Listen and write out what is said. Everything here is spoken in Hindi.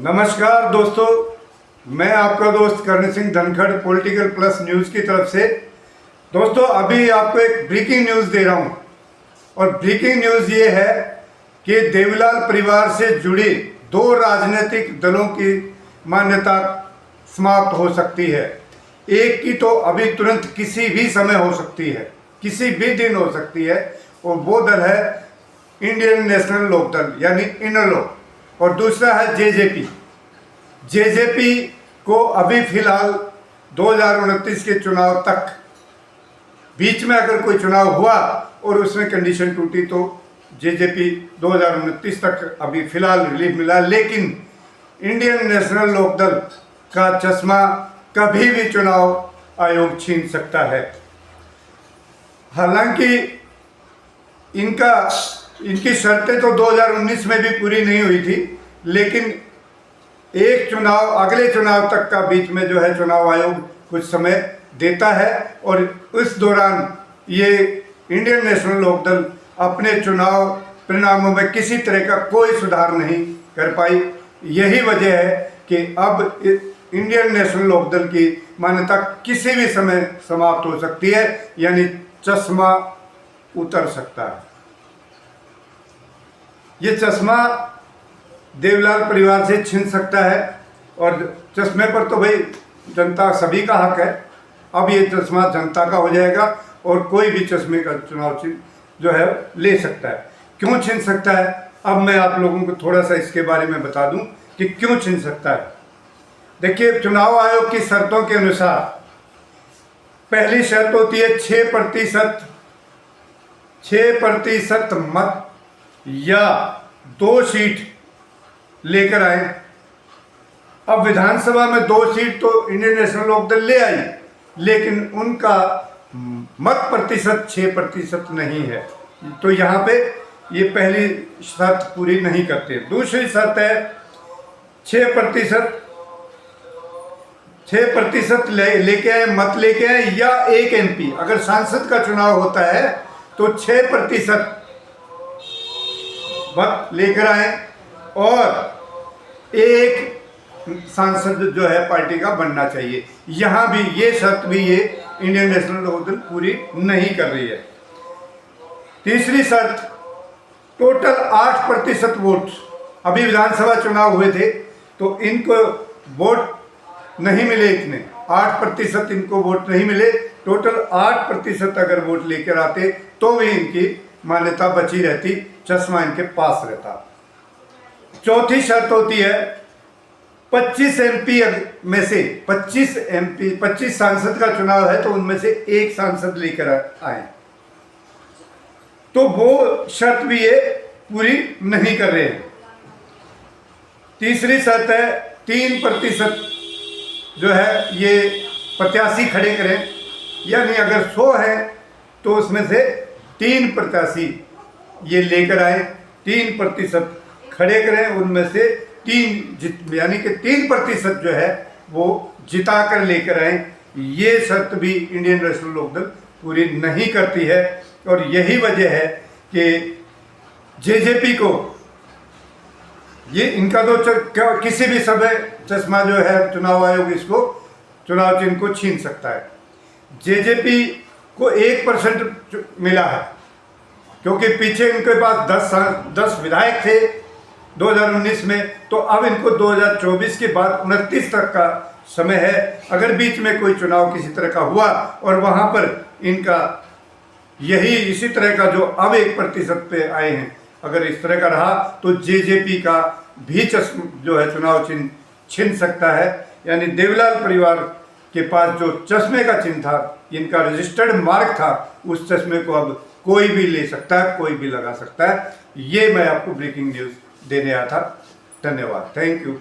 नमस्कार दोस्तों, मैं आपका दोस्त Karan Singh Dhankhar political plus news की तरफ से। दोस्तों, अभी आपको एक ब्रेकिंग न्यूज़ दे रहा हूं और ब्रेकिंग न्यूज़ ये है कि देवीलाल परिवार से जुड़े 2 राजनीतिक दलों की मान्यता समाप्त हो सकती है। एक की तो अभी तुरंत किसी भी समय हो सकती है, किसी भी दिन हो सकती है, और वो दल है इंडियन नेशनल लोकदल यानी इनेलो, और दूसरा है जेजेपी। जेजेपी को अभी फिलहाल 2029 के चुनाव तक, बीच में अगर कोई चुनाव हुआ और उसमें कंडीशन टूटी तो जेजेपी 2029 तक अभी फिलहाल रिलीफ मिला। लेकिन इंडियन नेशनल लोकदल का चश्मा कभी भी चुनाव आयोग छीन सकता है। हालांकि इनकी शर्तें तो 2019 में भी पूरी नहीं हुई थी, लेकिन एक चुनाव, अगले चुनाव तक का बीच में जो है चुनाव आयोग कुछ समय देता है, और उस दौरान ये इंडियन नेशनल लोकदल अपने चुनाव परिणामों में किसी तरह का कोई सुधार नहीं कर पाई। यही वजह है कि अब इंडियन नेशनल लोकदल की मान्यता किसी भी समय समाप्त हो सकती है, यानी चश्मा उतर सकता है। ये चश्मा देवीलाल परिवार से छीन सकता है, और चश्मे पर तो भाई जनता सभी का हक है। अब ये चश्मा जनता का हो जाएगा और कोई भी चश्मे का चुनाव चिन्ह जो है ले सकता है। क्यों छीन सकता है, अब मैं आप लोगों को थोड़ा सा इसके बारे में बता दूं कि क्यों छीन सकता है। देखिए, चुनाव आयोग की शर्तों के अनुसार पहली शर्त होती है 6% मत या 2 सीट लेकर आए। अब विधानसभा में 2 सीट तो इंडियन नेशनल लोकदल ले आई, लेकिन उनका मत प्रतिशत 6% नहीं है, तो यहाँ पे ये पहली शर्त पूरी नहीं करते। दूसरी शर्त है 6% लेके आए, मत लेके आए, या 1 MP। अगर सांसद का चुनाव होता है तो 6% मत लेकर आए और 1 सांसद जो है पार्टी का बनना चाहिए। यहाँ भी ये शर्त भी ये इंडियन नेशनल लोकदल पूरी नहीं कर रही है। तीसरी शर्त, टोटल 8% वोट। अभी विधानसभा चुनाव हुए थे तो इनको वोट नहीं मिले, इतने 8% इनको वोट नहीं मिले। टोटल 8% अगर वोट लेकर आते तो भी इनकी मान्यता बची रहती, चश्मा इनके पास रहता। चौथी शर्त होती है 25 MP में से 25 सांसद का चुनाव है तो उनमें से 1 सांसद लेकर आए, तो वो शर्त भी ये पूरी नहीं कर रहे हैं। तीसरी शर्त है 3% जो है ये प्रत्याशी खड़े करें, यानी अगर 100 है तो उसमें से 3 प्रत्याशी ये लेकर आए, 3% खड़े करें, उनमें से 3 यानी कि 3% जो है वो जिता कर लेकर आए। ये शर्त भी इंडियन नेशनल लोकदल पूरी नहीं करती है, और यही वजह है कि जेजेपी को ये इनका तो किसी भी समय चश्मा जो है चुनाव आयोग इसको चुनाव चिन्ह को छीन सकता है। जेजेपी को 1% मिला है, क्योंकि पीछे इनके पास 10 विधायक थे 2019 में, तो अब इनको 2024 के बाद 29 तक का समय है। अगर बीच में कोई चुनाव किसी तरह का हुआ और वहाँ पर इनका यही इसी तरह का जो अब 1% पे आए हैं, अगर इस तरह का रहा तो जेजेपी का भी जो है चुनाव चिन्ह छीन सकता है। यानी देवीलाल परिवार के पास जो चश्मे का चिन्ह था, इनका रजिस्टर्ड मार्क था, उस चश्मे को अब कोई भी ले सकता है, कोई भी लगा सकता है। ये मैं आपको ब्रेकिंग न्यूज़ देने आया था। धन्यवाद, थैंक यू।